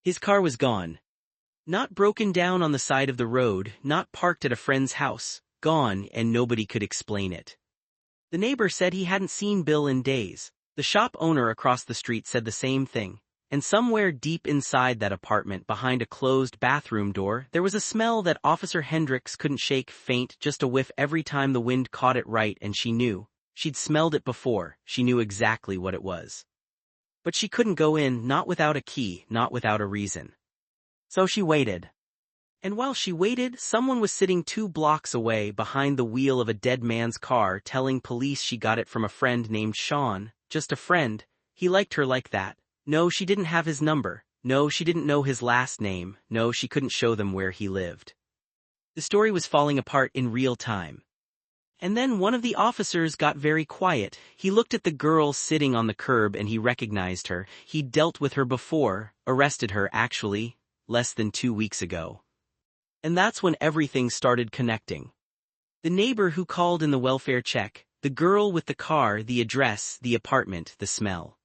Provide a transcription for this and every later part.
His car was gone. Not broken down on the side of the road, not parked at a friend's house, gone, and nobody could explain it. The neighbor said he hadn't seen Bill in days. The shop owner across the street said the same thing. And somewhere deep inside that apartment, behind a closed bathroom door, there was a smell that Officer Hendricks couldn't shake, faint, just a whiff every time the wind caught it right, and she knew. She'd smelled it before, she knew exactly what it was. But she couldn't go in, not without a key, not without a reason. So she waited. And while she waited, someone was sitting 2 blocks away behind the wheel of a dead man's car telling police she got it from a friend named Sean, just a friend. He liked her like that. No, she didn't have his number. No, she didn't know his last name. No, she couldn't show them where he lived. The story was falling apart in real time. And then one of the officers got very quiet. He looked at the girl sitting on the curb and he recognized her. He'd dealt with her before, arrested her actually, less than 2 weeks ago. And that's when everything started connecting. The neighbor who called in the welfare check, the girl with the car, the address, the apartment, the smell.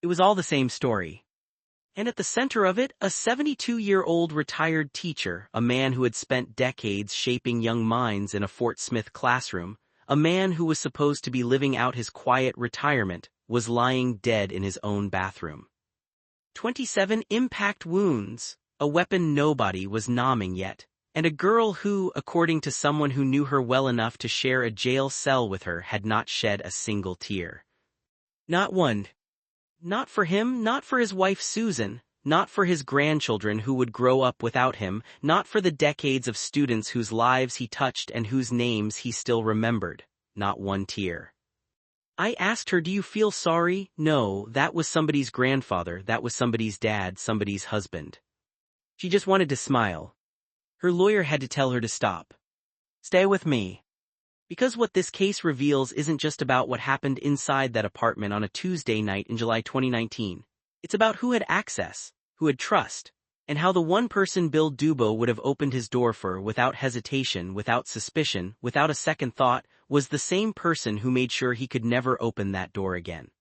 It was all the same story. And at the center of it, a 72-year-old retired teacher, a man who had spent decades shaping young minds in a Fort Smith classroom, a man who was supposed to be living out his quiet retirement, was lying dead in his own bathroom. 27 impact wounds, a weapon nobody was naming yet, and a girl who, according to someone who knew her well enough to share a jail cell with her, had not shed a single tear. Not one. Not for him, not for his wife Susan, not for his grandchildren who would grow up without him, not for the decades of students whose lives he touched and whose names he still remembered, not one tear. I asked her, "Do you feel sorry?" No, that was somebody's grandfather, that was somebody's dad, somebody's husband. She just wanted to smile. Her lawyer had to tell her to stop. Stay with me. Because what this case reveals isn't just about what happened inside that apartment on a Tuesday night in July 2019. It's about who had access, who had trust, and how the one person Bill Dubo would have opened his door for without hesitation, without suspicion, without a second thought, was the same person who made sure he could never open that door again.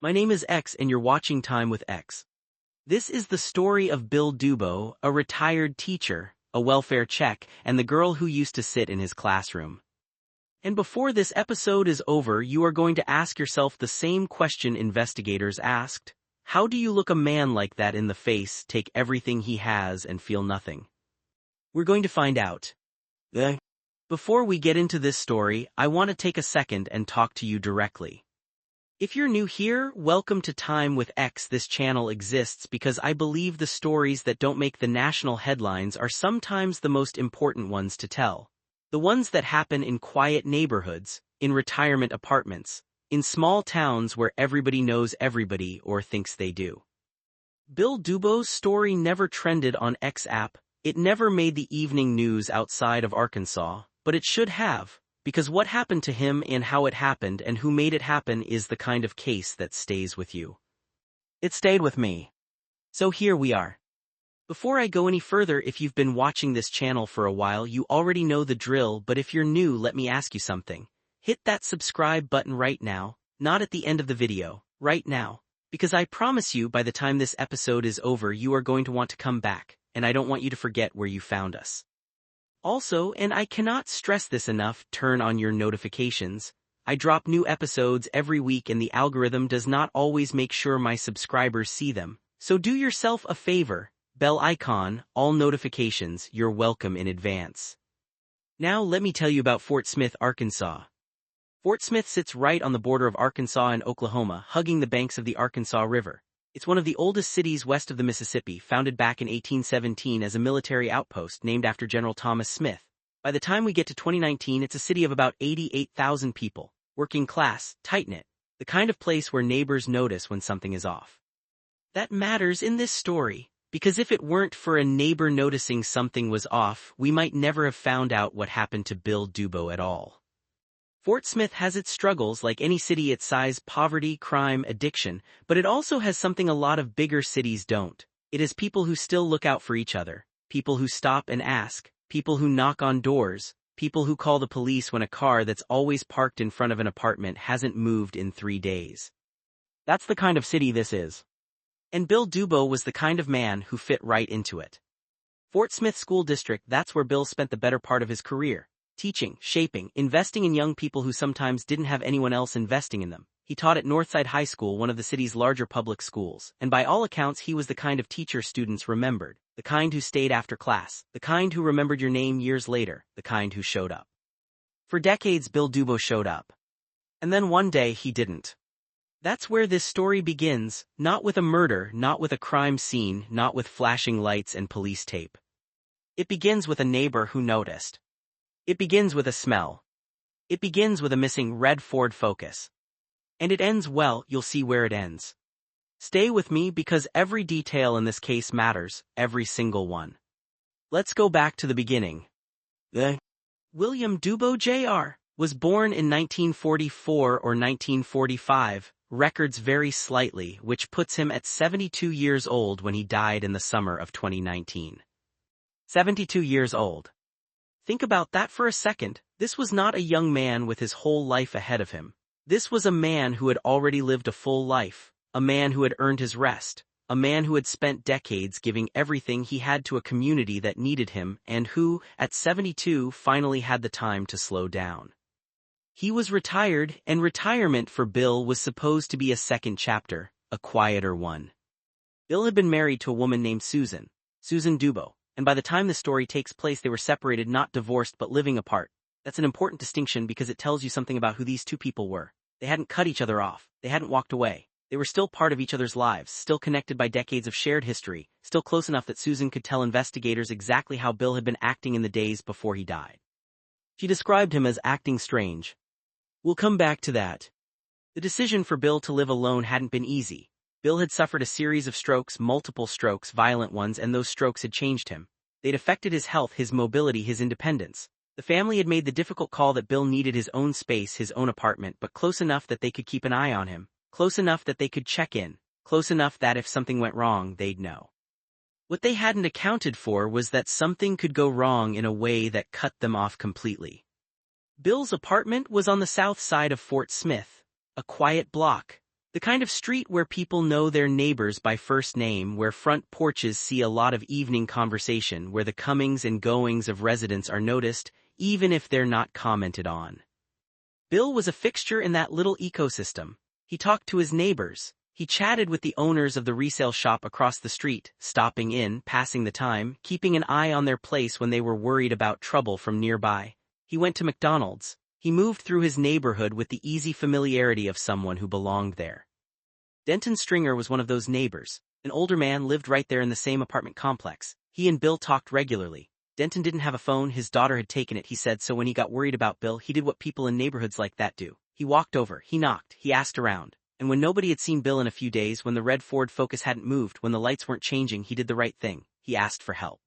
My name is X and you're watching Time with X. This is the story of Bill Dubo, a retired teacher, a welfare check, and the girl who used to sit in his classroom. And before this episode is over, you are going to ask yourself the same question investigators asked. How do you look a man like that in the face, take everything he has, and feel nothing? We're going to find out. Before we get into this story, I want to take a second and talk to you directly. If you're new here, welcome to Time with X. This channel exists because I believe the stories that don't make the national headlines are sometimes the most important ones to tell. The ones that happen in quiet neighborhoods, in retirement apartments, in small towns where everybody knows everybody or thinks they do. Bill Dubo's story never trended on X app, it never made the evening news outside of Arkansas, but it should have, because what happened to him and how it happened and who made it happen is the kind of case that stays with you. It stayed with me. So here we are. Before I go any further, if you've been watching this channel for a while, you already know the drill, but if you're new, let me ask you something. Hit that subscribe button right now, not at the end of the video, right now, because I promise you by the time this episode is over, you are going to want to come back, and I don't want you to forget where you found us. Also, and I cannot stress this enough, turn on your notifications. I drop new episodes every week and the algorithm does not always make sure my subscribers see them, so do yourself a favor. Bell icon, all notifications, you're welcome in advance. Now let me tell you about Fort Smith, Arkansas. Fort Smith sits right on the border of Arkansas and Oklahoma, hugging the banks of the Arkansas River. It's one of the oldest cities west of the Mississippi, founded back in 1817 as a military outpost named after General Thomas Smith. By the time we get to 2019, it's a city of about 88,000 people, working class, tight-knit, the kind of place where neighbors notice when something is off. That matters in this story. Because if it weren't for a neighbor noticing something was off, we might never have found out what happened to Bill Dubo at all. Fort Smith has its struggles like any city its size: poverty, crime, addiction, but it also has something a lot of bigger cities don't. It has people who still look out for each other, people who stop and ask, people who knock on doors, people who call the police when a car that's always parked in front of an apartment hasn't moved in 3 days. That's the kind of city this is. And Bill Dubo was the kind of man who fit right into it. Fort Smith School District, that's where Bill spent the better part of his career. Teaching, shaping, investing in young people who sometimes didn't have anyone else investing in them. He taught at Northside High School, one of the city's larger public schools, and by all accounts he was the kind of teacher students remembered, the kind who stayed after class, the kind who remembered your name years later, the kind who showed up. For decades Bill Dubo showed up. And then one day he didn't. That's where this story begins, not with a murder, not with a crime scene, not with flashing lights and police tape. It begins with a neighbor who noticed. It begins with a smell. It begins with a missing red Ford Focus. And it ends well, you'll see where it ends. Stay with me because every detail in this case matters, every single one. Let's go back to the beginning. William Dubo Jr. was born in 1944 or 1945, records vary slightly, which puts him at 72 years old when he died in the summer of 2019. 72 years old. Think about that for a second. This was not a young man with his whole life ahead of him. This was a man who had already lived a full life, a man who had earned his rest, a man who had spent decades giving everything he had to a community that needed him and who, at 72, finally had the time to slow down. He was retired, and retirement for Bill was supposed to be a second chapter, a quieter one. Bill had been married to a woman named Susan Dubo, and by the time the story takes place they were separated, not divorced but living apart. That's an important distinction because it tells you something about who these two people were. They hadn't cut each other off, they hadn't walked away. They were still part of each other's lives, still connected by decades of shared history, still close enough that Susan could tell investigators exactly how Bill had been acting in the days before he died. She described him as acting strange. We'll come back to that. The decision for Bill to live alone hadn't been easy. Bill had suffered a series of strokes, multiple strokes, violent ones, and those strokes had changed him. They'd affected his health, his mobility, his independence. The family had made the difficult call that Bill needed his own space, his own apartment, but close enough that they could keep an eye on him, close enough that they could check in, close enough that if something went wrong, they'd know. What they hadn't accounted for was that something could go wrong in a way that cut them off completely. Bill's apartment was on the south side of Fort Smith, a quiet block, the kind of street where people know their neighbors by first name, where front porches see a lot of evening conversation, where the comings and goings of residents are noticed, even if they're not commented on. Bill was a fixture in that little ecosystem. He talked to his neighbors. He chatted with the owners of the resale shop across the street, stopping in, passing the time, keeping an eye on their place when they were worried about trouble from nearby. He went to McDonald's. He moved through his neighborhood with the easy familiarity of someone who belonged there. Denton Stringer was one of those neighbors. An older man lived right there in the same apartment complex. He and Bill talked regularly. Denton didn't have a phone, his daughter had taken it, he said, so when he got worried about Bill, he did what people in neighborhoods like that do. He walked over, he knocked, he asked around. And when nobody had seen Bill in a few days, when the red Ford Focus hadn't moved, when the lights weren't changing, he did the right thing. He asked for help.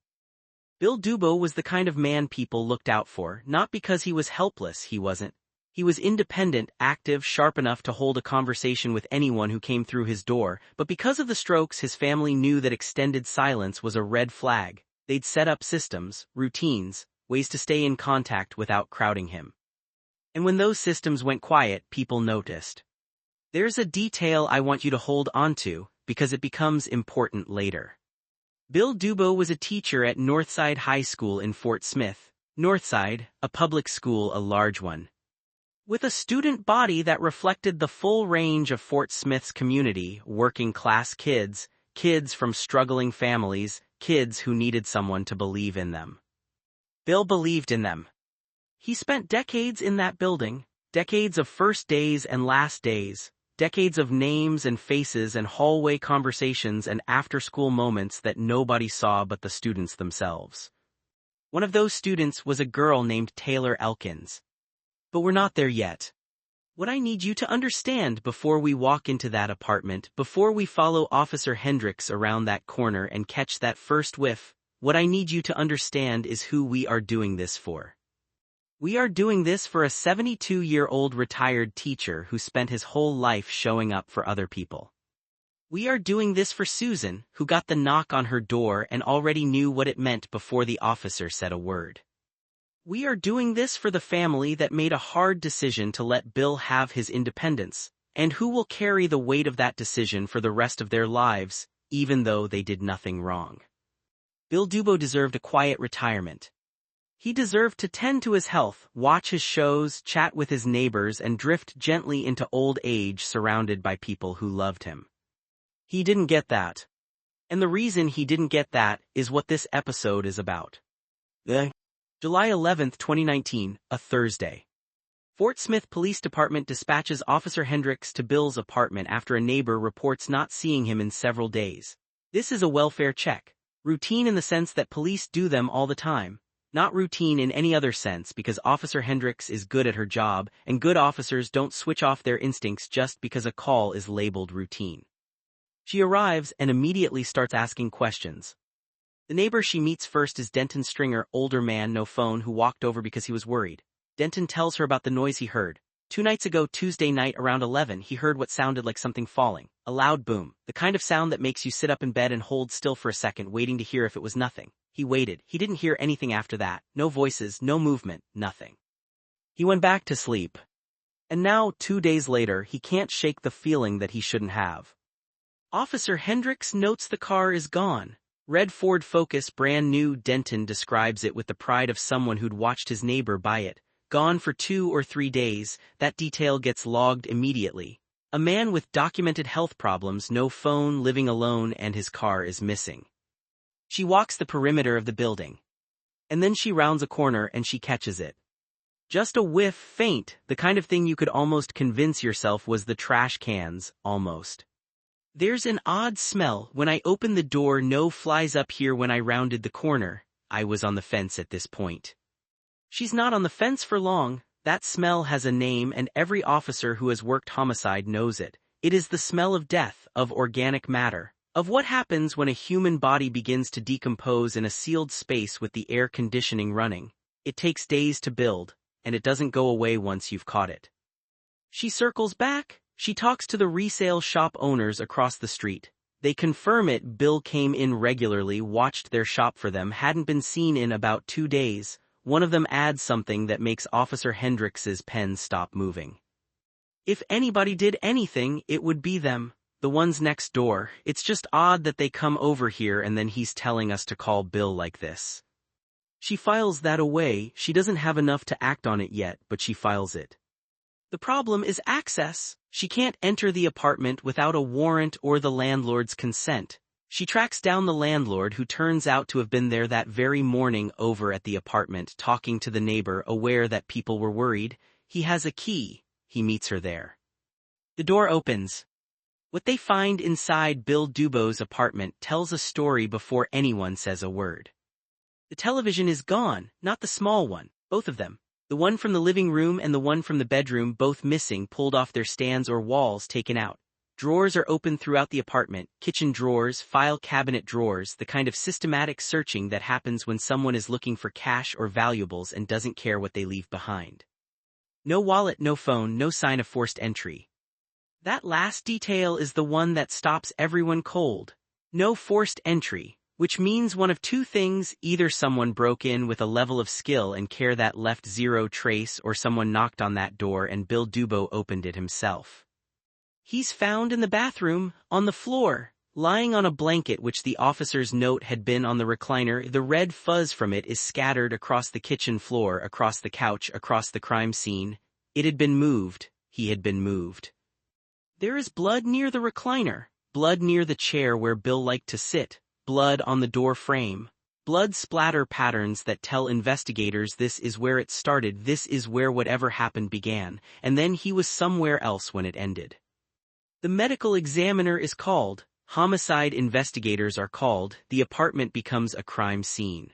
Bill Dubo was the kind of man people looked out for, not because he was helpless, he wasn't. He was independent, active, sharp enough to hold a conversation with anyone who came through his door, but because of the strokes his family knew that extended silence was a red flag. They'd set up systems, routines, ways to stay in contact without crowding him. And when those systems went quiet, people noticed. There's a detail I want you to hold onto, because it becomes important later. Bill Dubo was a teacher at Northside High School in Fort Smith. Northside, a public school, a large one. With a student body that reflected the full range of Fort Smith's community, working-class kids, kids from struggling families, kids who needed someone to believe in them. Bill believed in them. He spent decades in that building, decades of first days and last days, decades of names and faces and hallway conversations and after-school moments that nobody saw but the students themselves. One of those students was a girl named Taylor Elkins. But we're not there yet. What I need you to understand before we walk into that apartment, before we follow Officer Hendricks around that corner and catch that first whiff, what I need you to understand is who we are doing this for. We are doing this for a 72-year-old retired teacher who spent his whole life showing up for other people. We are doing this for Susan, who got the knock on her door and already knew what it meant before the officer said a word. We are doing this for the family that made a hard decision to let Bill have his independence, and who will carry the weight of that decision for the rest of their lives, even though they did nothing wrong. Bill Dubo deserved a quiet retirement. He deserved to tend to his health, watch his shows, chat with his neighbors, and drift gently into old age surrounded by people who loved him. He didn't get that. And the reason he didn't get that is what this episode is about. July 11, 2019, a Thursday. Fort Smith Police Department dispatches Officer Hendricks to Bill's apartment after a neighbor reports not seeing him in several days. This is a welfare check. Routine in the sense that police do them all the time. Not routine in any other sense because Officer Hendricks is good at her job, and good officers don't switch off their instincts just because a call is labeled routine. She arrives and immediately starts asking questions. The neighbor she meets first is Denton Stringer, older man, no phone, who walked over because he was worried. Denton tells her about the noise he heard. 2 nights ago, Tuesday night around 11, he heard what sounded like something falling. A loud boom. The kind of sound that makes you sit up in bed and hold still for a second, waiting to hear if it was nothing. He waited. He didn't hear anything after that. No voices, no movement, nothing. He went back to sleep. And now, 2 days later, he can't shake the feeling that he shouldn't have. Officer Hendricks notes the car is gone. Red Ford Focus, brand new. Denton describes it with the pride of someone who'd watched his neighbor buy it. Gone for 2 or 3 days, that detail gets logged immediately. A man with documented health problems, no phone, living alone, and his car is missing. She walks the perimeter of the building. And then she rounds a corner and she catches it. Just a whiff, faint, the kind of thing you could almost convince yourself was the trash cans, almost. There's an odd smell. When I opened the door, no flies up here when I rounded the corner. I was on the fence at this point. She's not on the fence for long. That smell has a name, and every officer who has worked homicide knows it. It is the smell of death, of organic matter, of what happens when a human body begins to decompose in a sealed space with the air conditioning running. It takes days to build, and it doesn't go away once you've caught it. She circles back. She talks to the resale shop owners across the street. They confirm it. Bill came in regularly, watched their shop for them, hadn't been seen in about 2 days. One of them adds something that makes Officer Hendricks's pen stop moving. If anybody did anything, it would be them, the ones next door. It's just odd that they come over here and then he's telling us to call Bill like this. She files that away. She doesn't have enough to act on it yet, but she files it. The problem is access. She can't enter the apartment without a warrant or the landlord's consent. She tracks down the landlord, who turns out to have been there that very morning over at the apartment, talking to the neighbor, aware that people were worried. He has a key. He meets her there. The door opens. What they find inside Bill Dubo's apartment tells a story before anyone says a word. The television is gone, not the small one, both of them. The one from the living room and the one from the bedroom, both missing, pulled off their stands or walls, taken out. Drawers are open throughout the apartment, kitchen drawers, file cabinet drawers, the kind of systematic searching that happens when someone is looking for cash or valuables and doesn't care what they leave behind. No wallet, no phone, no sign of forced entry. That last detail is the one that stops everyone cold. No forced entry, which means one of 2 things: either someone broke in with a level of skill and care that left zero trace, or someone knocked on that door and Bill Dubo opened it himself. He's found in the bathroom, on the floor, lying on a blanket which the officer's note had been on the recliner. The red fuzz from it is scattered across the kitchen floor, across the couch, across the crime scene. It had been moved. He had been moved. There is blood near the recliner, blood near the chair where Bill liked to sit, blood on the door frame. Blood splatter patterns that tell investigators this is where it started, this is where whatever happened began, and then he was somewhere else when it ended. The medical examiner is called, homicide investigators are called, the apartment becomes a crime scene.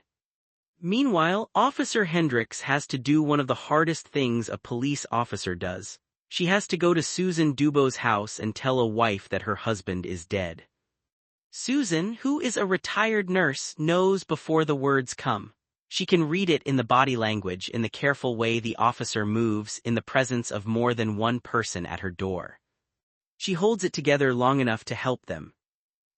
Meanwhile, Officer Hendricks has to do one of the hardest things a police officer does. She has to go to Susan Dubo's house and tell a wife that her husband is dead. Susan, who is a retired nurse, knows before the words come. She can read it in the body language, in the careful way the officer moves in the presence of more than one person at her door. She holds it together long enough to help them.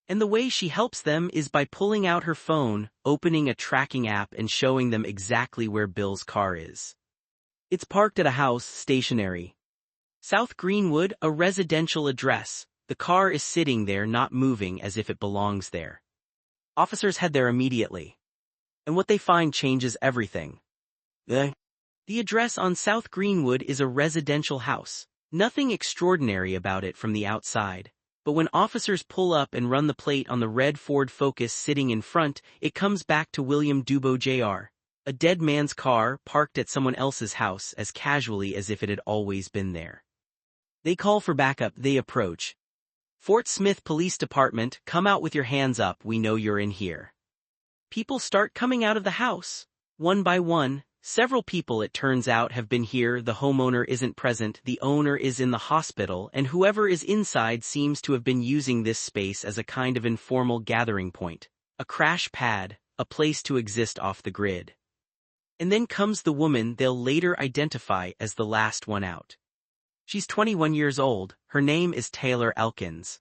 And the way she helps them is by pulling out her phone, opening a tracking app and showing them exactly where Bill's car is. It's parked at a house, stationary. South Greenwood, a residential address. The car is sitting there not moving as if it belongs there. Officers head there immediately. And what they find changes everything. The address on South Greenwood is a residential house. Nothing extraordinary about it from the outside. But when officers pull up and run the plate on the red Ford Focus sitting in front, it comes back to William Dubo Jr., a dead man's car parked at someone else's house as casually as if it had always been there. They call for backup. They approach. Fort Smith Police Department, come out with your hands up, we know you're in here. People start coming out of the house. One by one, several people it turns out have been here. The homeowner isn't present, the owner is in the hospital, and whoever is inside seems to have been using this space as a kind of informal gathering point. A crash pad, a place to exist off the grid. And then comes the woman they'll later identify as the last one out. She's 21 years old, her name is Taylor Elkins.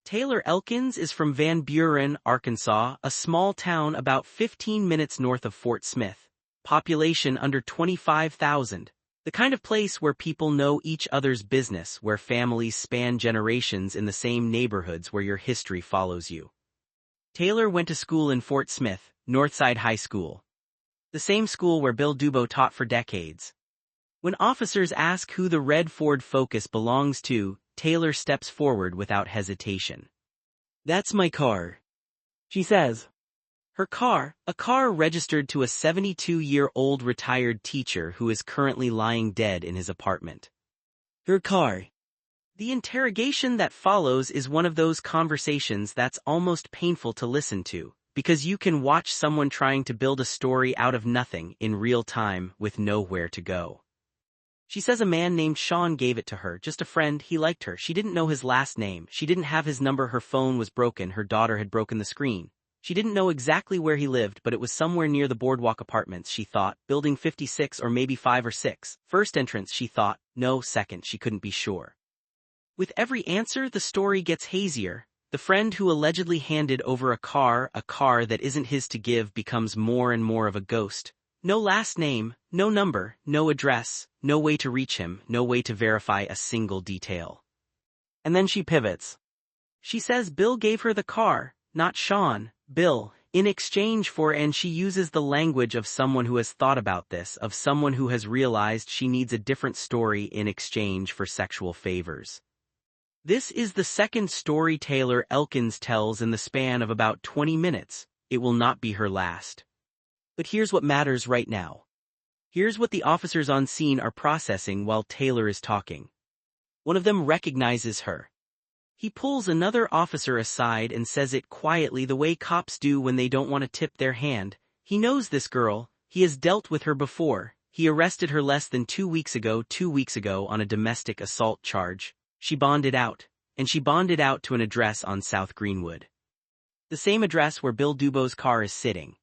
Taylor Elkins is from Van Buren, Arkansas, a small town about 15 minutes north of Fort Smith. Population under 25,000. The kind of place where people know each other's business, where families span generations in the same neighborhoods where your history follows you. Taylor went to school in Fort Smith, Northside High School. The same school where Bill Dubo taught for decades. When officers ask who the red Ford Focus belongs to, Taylor steps forward without hesitation. "That's my car," she says. Her car, a car registered to a 72-year-old retired teacher who is currently lying dead in his apartment. Her car. The interrogation that follows is one of those conversations that's almost painful to listen to, because you can watch someone trying to build a story out of nothing in real time with nowhere to go. She says a man named Sean gave it to her, just a friend, he liked her, she didn't know his last name, she didn't have his number, her phone was broken, her daughter had broken the screen. She didn't know exactly where he lived, but it was somewhere near the Boardwalk Apartments, she thought, building 56 or maybe 5 or 6. First entrance, she thought, no, second, she couldn't be sure. With every answer, the story gets hazier. The friend who allegedly handed over a car that isn't his to give becomes more and more of a ghost. No last name, no number, no address, no way to reach him, no way to verify a single detail. And then she pivots. She says Bill gave her the car, not Sean, Bill, in exchange for, and she uses the language of someone who has thought about this, of someone who has realized she needs a different story in exchange for sexual favors. This is the second story Taylor Elkins tells in the span of about 20 minutes. It will not be her last. But here's what matters right now. Here's what the officers on scene are processing while Taylor is talking. One of them recognizes her. He pulls another officer aside and says it quietly, the way cops do when they don't want to tip their hand. He knows this girl, he has dealt with her before, he arrested her less than 2 weeks ago on a domestic assault charge. She bonded out, and she bonded out to an address on South Greenwood. The same address where Bill Dubo's car is sitting.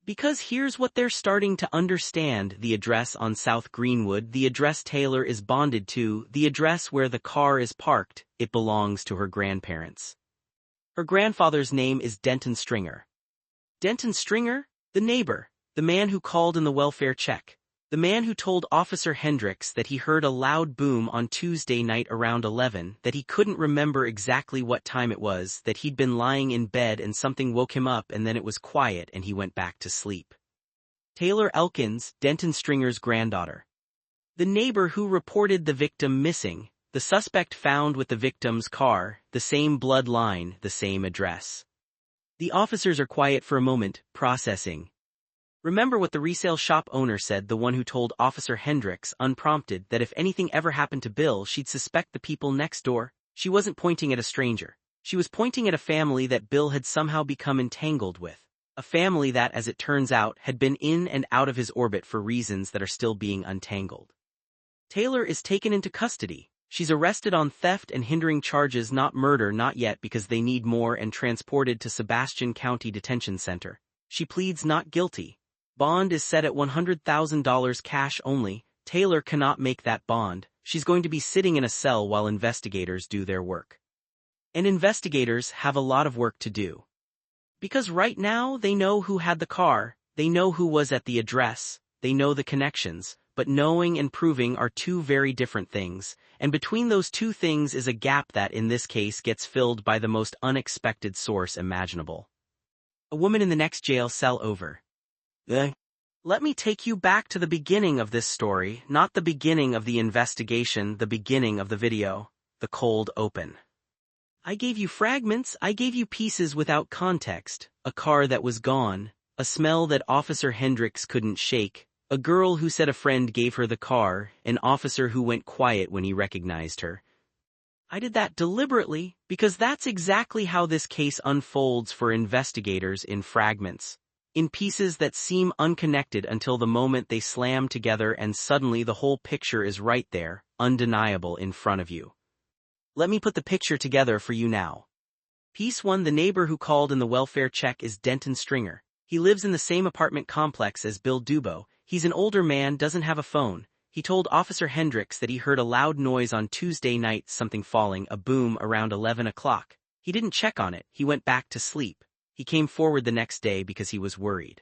Because here's what they're starting to understand, the address on South Greenwood, the address Taylor is bonded to, the address where the car is parked, it belongs to her grandparents. Her grandfather's name is Denton Stringer. Denton Stringer? The neighbor, the man who called in the welfare check. The man who told Officer Hendricks that he heard a loud boom on Tuesday night around 11, that he couldn't remember exactly what time it was, that he'd been lying in bed and something woke him up and then it was quiet and he went back to sleep. Taylor Elkins, Denton Stringer's granddaughter. The neighbor who reported the victim missing, the suspect found with the victim's car, the same blood line, the same address. The officers are quiet for a moment, processing. Remember what the resale shop owner said, the one who told Officer Hendricks, unprompted, that if anything ever happened to Bill, she'd suspect the people next door? She wasn't pointing at a stranger. She was pointing at a family that Bill had somehow become entangled with. A family that, as it turns out, had been in and out of his orbit for reasons that are still being untangled. Taylor is taken into custody. She's arrested on theft and hindering charges, not murder, not yet, because they need more, and transported to Sebastian County Detention Center. She pleads not guilty. Bond is set at $100,000 cash only. Taylor cannot make that bond. She's going to be sitting in a cell while investigators do their work. And investigators have a lot of work to do. Because right now they know who had the car, they know who was at the address, they know the connections, but knowing and proving are two very different things, and between those two things is a gap that in this case gets filled by the most unexpected source imaginable. A woman in the next jail cell over. Let me take you back to the beginning of this story, not the beginning of the investigation, the beginning of the video, the cold open. I gave you fragments, I gave you pieces without context, a car that was gone, a smell that Officer Hendricks couldn't shake, a girl who said a friend gave her the car, an officer who went quiet when he recognized her. I did that deliberately, because that's exactly how this case unfolds for investigators in fragments. In pieces that seem unconnected until the moment they slam together and suddenly the whole picture is right there, undeniable in front of you. Let me put the picture together for you now. Piece 1. The neighbor who called in the welfare check is Denton Stringer. He lives in the same apartment complex as Bill Dubo. He's an older man, doesn't have a phone. He told Officer Hendricks that he heard a loud noise on Tuesday night, something falling, a boom, around 11 o'clock. He didn't check on it, he went back to sleep. He came forward the next day because he was worried.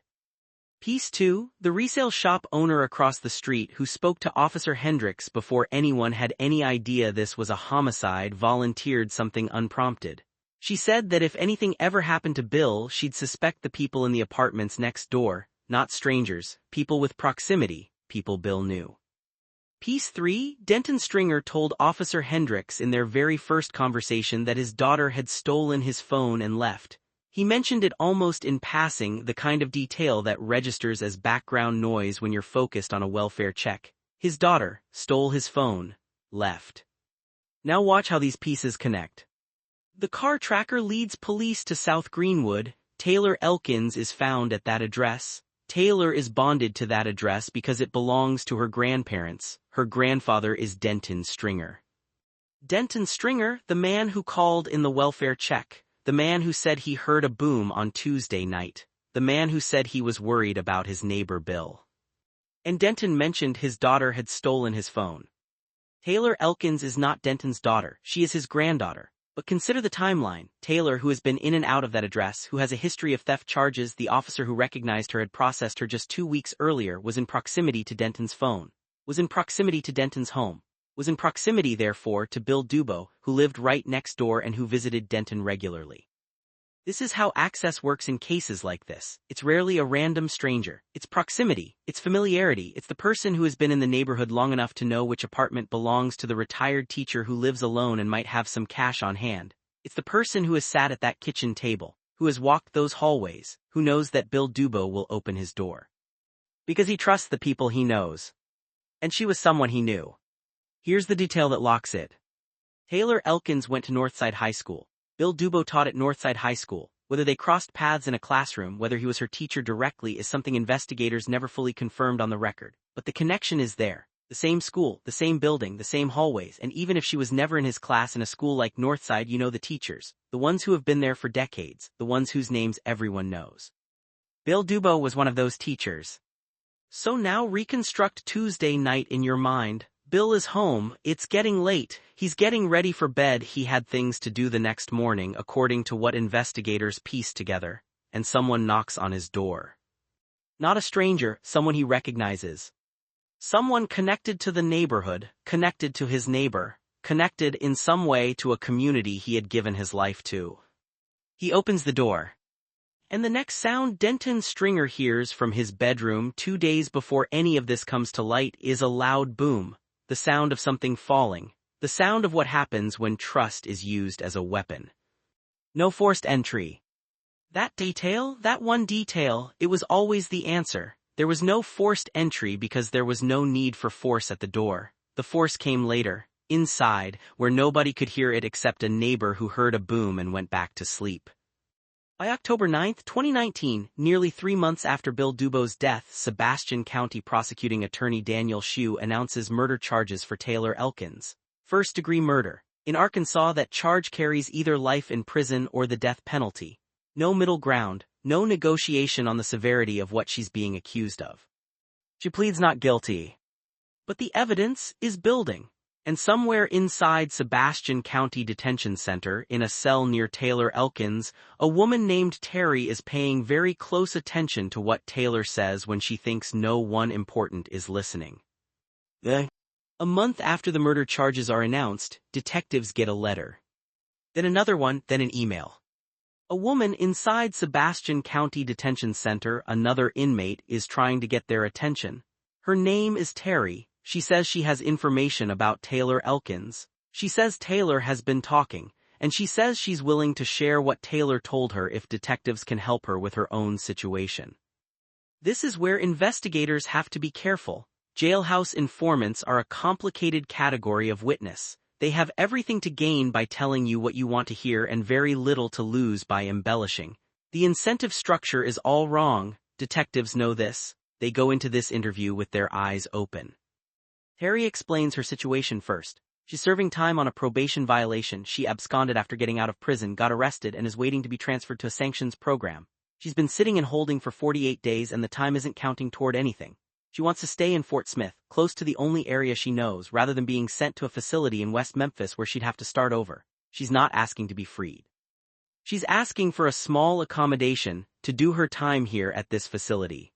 Piece 2. The resale shop owner across the street who spoke to Officer Hendricks before anyone had any idea this was a homicide volunteered something unprompted. She said that if anything ever happened to Bill, she'd suspect the people in the apartments next door, not strangers, people with proximity, people Bill knew. Piece 3. Denton Stringer told Officer Hendricks in their very first conversation that his daughter had stolen his phone and left. He mentioned it almost in passing, the kind of detail that registers as background noise when you're focused on a welfare check. His daughter stole his phone, left. Now watch how these pieces connect. The car tracker leads police to South Greenwood. Taylor Elkins is found at that address. Taylor is bonded to that address because it belongs to her grandparents. Her grandfather is Denton Stringer. Denton Stringer, the man who called in the welfare check. The man who said he heard a boom on Tuesday night. The man who said he was worried about his neighbor Bill. And Denton mentioned his daughter had stolen his phone. Taylor Elkins is not Denton's daughter, she is his granddaughter. But consider the timeline. Taylor, who has been in and out of that address, who has a history of theft charges, the officer who recognized her had processed her just 2 weeks earlier, was in proximity to Denton's phone, was in proximity to Denton's home, was in proximity, therefore, to Bill Dubo, who lived right next door and who visited Denton regularly. This is how access works in cases like this. It's rarely a random stranger. It's proximity, it's familiarity, it's the person who has been in the neighborhood long enough to know which apartment belongs to the retired teacher who lives alone and might have some cash on hand. It's the person who has sat at that kitchen table, who has walked those hallways, who knows that Bill Dubo will open his door. Because he trusts the people he knows. And she was someone he knew. Here's the detail that locks it. Taylor Elkins went to Northside High School. Bill Dubo taught at Northside High School. Whether they crossed paths in a classroom, whether he was her teacher directly, is something investigators never fully confirmed on the record. But the connection is there. The same school, the same building, the same hallways, and even if she was never in his class in a school like Northside, you know the teachers, the ones who have been there for decades, the ones whose names everyone knows. Bill Dubo was one of those teachers. So now reconstruct Tuesday night in your mind. Bill is home, it's getting late, he's getting ready for bed, he had things to do the next morning according to what investigators pieced together, and someone knocks on his door. Not a stranger, someone he recognizes. Someone connected to the neighborhood, connected to his neighbor, connected in some way to a community he had given his life to. He opens the door. And the next sound Denton Stringer hears from his bedroom 2 days before any of this comes to light is a loud boom. The sound of something falling, the sound of what happens when trust is used as a weapon. No forced entry. That detail, that one detail, it was always the answer. There was no forced entry because there was no need for force at the door. The force came later, inside, where nobody could hear it except a neighbor who heard a boom and went back to sleep. By October 9, 2019, nearly 3 months after Bill Dubo's death, Sebastian County prosecuting attorney Daniel Shue announces murder charges for Taylor Elkins. First-degree murder. In Arkansas, that charge carries either life in prison or the death penalty. No middle ground, no negotiation on the severity of what she's being accused of. She pleads not guilty. But the evidence is building. And somewhere inside Sebastian County Detention Center, in a cell near Taylor Elkins, a woman named Terry is paying very close attention to what Taylor says when she thinks no one important is listening. A month after the murder charges are announced, detectives get a letter. Then another one, then an email. A woman inside Sebastian County Detention Center, another inmate, is trying to get their attention. Her name is Terry. She says she has information about Taylor Elkins. She says Taylor has been talking, and she says she's willing to share what Taylor told her if detectives can help her with her own situation. This is where investigators have to be careful. Jailhouse informants are a complicated category of witness. They have everything to gain by telling you what you want to hear and very little to lose by embellishing. The incentive structure is all wrong. Detectives know this. They go into this interview with their eyes open. Terry explains her situation first. She's serving time on a probation violation. She absconded after getting out of prison, got arrested, and is waiting to be transferred to a sanctions program. She's been sitting in holding for 48 days and the time isn't counting toward anything. She wants to stay in Fort Smith, close to the only area she knows, rather than being sent to a facility in West Memphis where she'd have to start over. She's not asking to be freed. She's asking for a small accommodation to do her time here at this facility.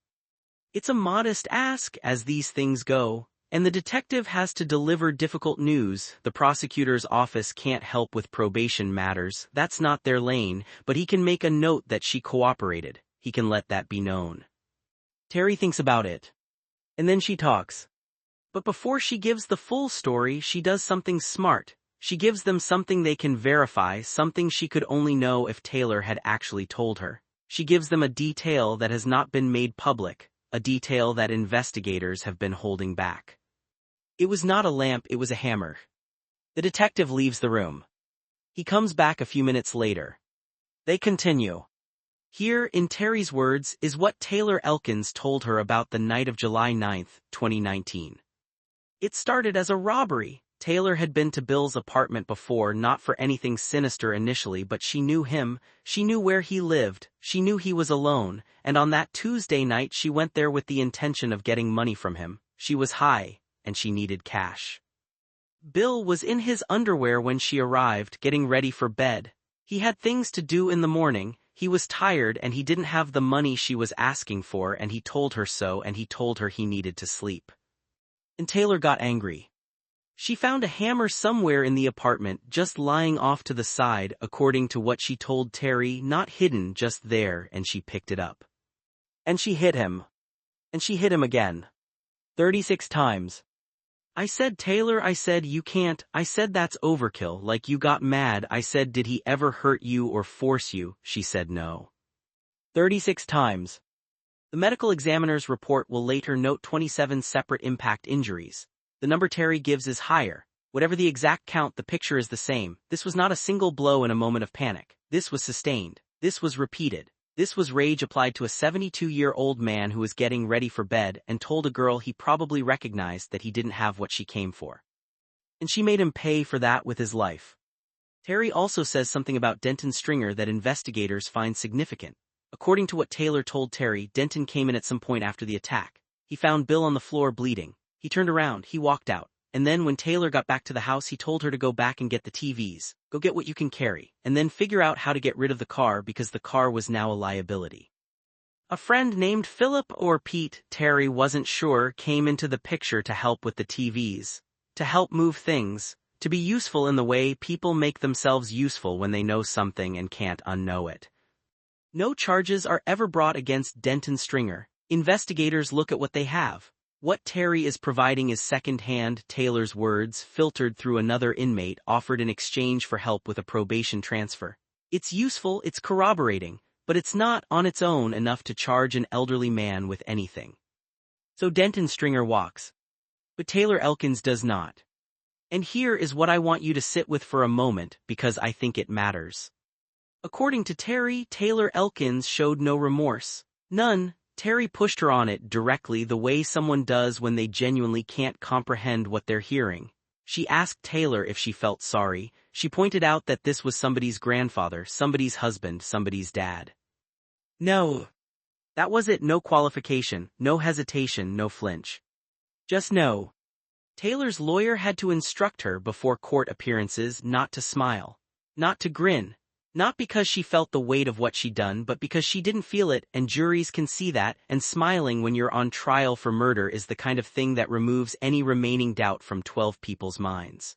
It's a modest ask, as these things go, and the detective has to deliver difficult news. The prosecutor's office can't help with probation matters. That's not their lane, but he can make a note that she cooperated. He can let that be known. Terry thinks about it. And then she talks. But before she gives the full story, she does something smart. She gives them something they can verify, something she could only know if Taylor had actually told her. She gives them a detail that has not been made public, a detail that investigators have been holding back. It was not a lamp, it was a hammer. The detective leaves the room. He comes back a few minutes later. They continue. Here, in Terry's words, is what Taylor Elkins told her about the night of July 9, 2019. It started as a robbery. Taylor had been to Bill's apartment before, not for anything sinister initially, but she knew him, she knew where he lived, she knew he was alone, and on that Tuesday night she went there with the intention of getting money from him. She was high, and she needed cash. Bill was in his underwear when she arrived, getting ready for bed. He had things to do in the morning. He was tired and he didn't have the money she was asking for, and he told her so, and he told her he needed to sleep. And Taylor got angry. She found a hammer somewhere in the apartment, just lying off to the side, according to what she told Terry, not hidden, just there, and she picked it up. And she hit him. And she hit him again. 36 times. I said, Taylor, I said, you can't. I said, that's overkill, like you got mad. I said, did he ever hurt you or force you? She said no. 36 times. The medical examiner's report will later note 27 separate impact injuries. The number Terry gives is higher. Whatever the exact count, the picture is the same. This was not a single blow in a moment of panic. This was sustained. This was repeated. This was rage applied to a 72-year-old man who was getting ready for bed and told a girl he probably recognized that he didn't have what she came for. And she made him pay for that with his life. Terry also says something about Denton Stringer that investigators find significant. According to what Taylor told Terry, Denton came in at some point after the attack. He found Bill on the floor bleeding. He turned around, he walked out. And then when Taylor got back to the house, he told her to go back and get the TVs, go get what you can carry, and then figure out how to get rid of the car because the car was now a liability. A friend named Philip or Pete, Terry wasn't sure, came into the picture to help with the TVs, to help move things, to be useful in the way people make themselves useful when they know something and can't unknow it. No charges are ever brought against Denton Stringer. Investigators look at what they have. What Terry is providing is second-hand, Taylor's words, filtered through another inmate, offered in exchange for help with a probation transfer. It's useful, it's corroborating, but it's not, on its own, enough to charge an elderly man with anything. So Denton Stringer walks. But Taylor Elkins does not. And here is what I want you to sit with for a moment, because I think it matters. According to Terry, Taylor Elkins showed no remorse. None. Terry pushed her on it directly, the way someone does when they genuinely can't comprehend what they're hearing. She asked Taylor if she felt sorry. She pointed out that this was somebody's grandfather, somebody's husband, somebody's dad. No. That was it, no qualification, no hesitation, no flinch. Just no. Taylor's lawyer had to instruct her before court appearances not to smile, not to grin, Not because she felt the weight of what she'd done, but because she didn't feel it, and juries can see that, and smiling when you're on trial for murder is the kind of thing that removes any remaining doubt from 12 people's minds.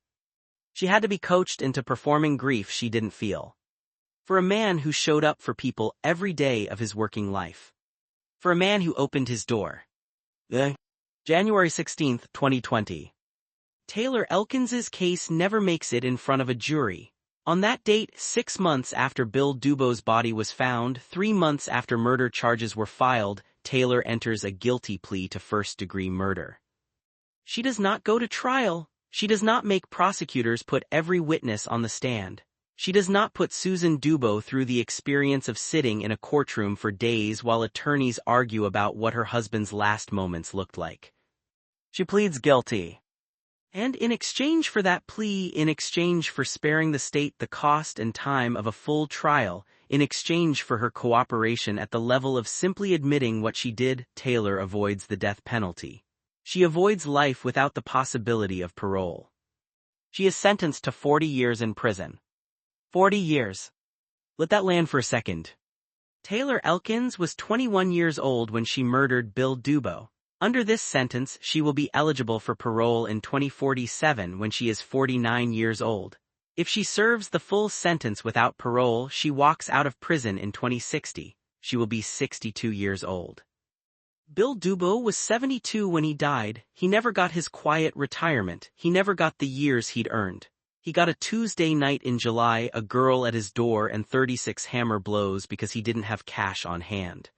She had to be coached into performing grief she didn't feel. For a man who showed up for people every day of his working life. For a man who opened his door. January 16, 2020. Taylor Elkins's case never makes it in front of a jury. On that date, 6 months after Bill Dubo's body was found, 3 months after murder charges were filed, Taylor enters a guilty plea to first-degree murder. She does not go to trial. She does not make prosecutors put every witness on the stand. She does not put Susan Dubo through the experience of sitting in a courtroom for days while attorneys argue about what her husband's last moments looked like. She pleads guilty. And in exchange for that plea, in exchange for sparing the state the cost and time of a full trial, in exchange for her cooperation at the level of simply admitting what she did, Taylor avoids the death penalty. She avoids life without the possibility of parole. She is sentenced to 40 years in prison. 40 years. Let that land for a second. Taylor Elkins was 21 years old when she murdered Bill Dubo. Under this sentence, she will be eligible for parole in 2047 when she is 49 years old. If she serves the full sentence without parole, she walks out of prison in 2060. She will be 62 years old. Bill Dubo was 72 when he died. He never got his quiet retirement. He never got the years he'd earned. He got a Tuesday night in July, a girl at his door, and 36 hammer blows because he didn't have cash on hand.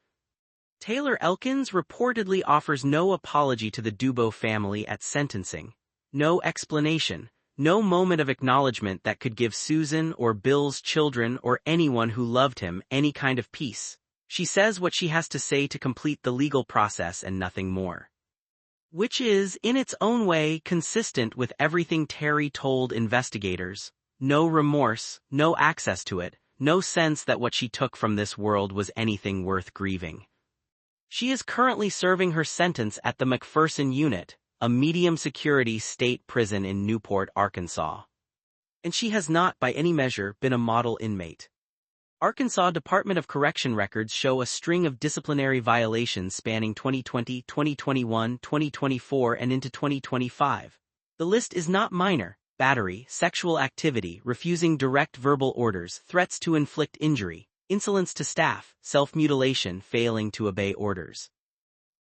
Taylor Elkins reportedly offers no apology to the Dubo family at sentencing. No explanation, no moment of acknowledgement that could give Susan or Bill's children or anyone who loved him any kind of peace. She says what she has to say to complete the legal process and nothing more. Which is, in its own way, consistent with everything Terry told investigators. No remorse, no access to it, no sense that what she took from this world was anything worth grieving. She is currently serving her sentence at the McPherson Unit, a medium-security state prison in Newport, Arkansas. And she has not, by any measure, been a model inmate. Arkansas Department of Correction records show a string of disciplinary violations spanning 2020, 2021, 2024, and into 2025. The list is not minor: battery, sexual activity, refusing direct verbal orders, threats to inflict injury, insolence to staff, self-mutilation, failing to obey orders.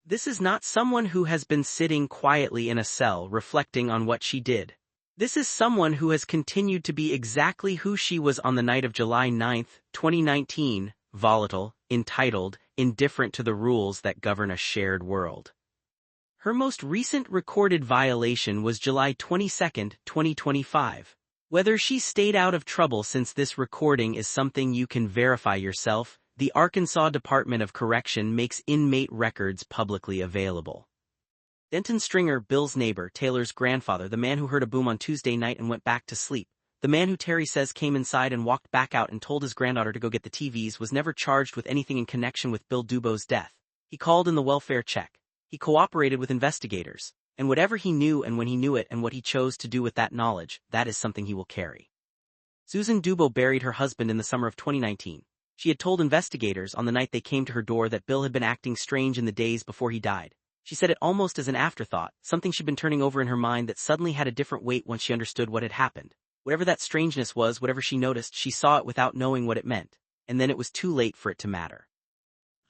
This is not someone who has been sitting quietly in a cell reflecting on what she did. This is someone who has continued to be exactly who she was on the night of July 9, 2019, volatile, entitled, indifferent to the rules that govern a shared world. Her most recent recorded violation was July 22, 2025. Whether she stayed out of trouble since this recording is something you can verify yourself. The Arkansas Department of Correction makes inmate records publicly available. Denton Stringer, Bill's neighbor, Taylor's grandfather, the man who heard a boom on Tuesday night and went back to sleep, the man who Terry says came inside and walked back out and told his granddaughter to go get the TVs, was never charged with anything in connection with Bill Dubo's death. He called in the welfare check. He cooperated with investigators. And whatever he knew and when he knew it and what he chose to do with that knowledge, that is something he will carry. Susan Dubo buried her husband in the summer of 2019. She had told investigators on the night they came to her door that Bill had been acting strange in the days before he died. She said it almost as an afterthought, something she'd been turning over in her mind that suddenly had a different weight once she understood what had happened. Whatever that strangeness was, whatever she noticed, she saw it without knowing what it meant, and then it was too late for it to matter.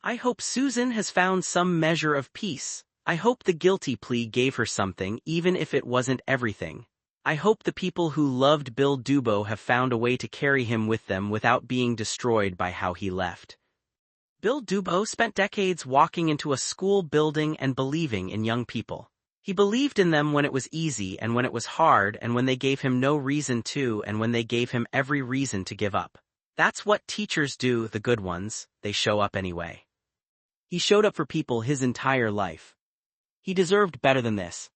I hope Susan has found some measure of peace. I hope the guilty plea gave her something, even if it wasn't everything. I hope the people who loved Bill Dubo have found a way to carry him with them without being destroyed by how he left. Bill Dubo spent decades walking into a school building and believing in young people. He believed in them when it was easy and when it was hard and when they gave him no reason to and when they gave him every reason to give up. That's what teachers do, the good ones, they show up anyway. He showed up for people his entire life. He deserved better than this.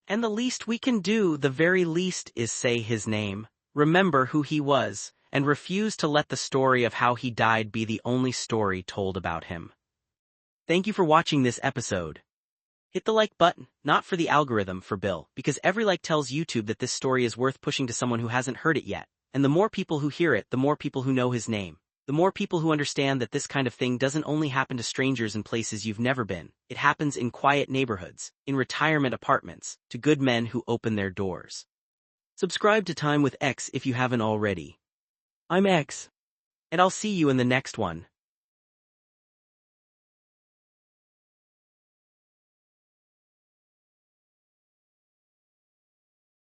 And the least we can do, the very least, is say his name, remember who he was, and refuse to let the story of how he died be the only story told about him. Thank you for watching this episode. Hit the like button, not for the algorithm, for Bill, because every like tells YouTube that this story is worth pushing to someone who hasn't heard it yet. And the more people who hear it, the more people who know his name. The more people who understand that this kind of thing doesn't only happen to strangers in places you've never been. It happens in quiet neighborhoods, in retirement apartments, to good men who open their doors. Subscribe to Time with X if you haven't already. I'm X. And I'll see you in the next one.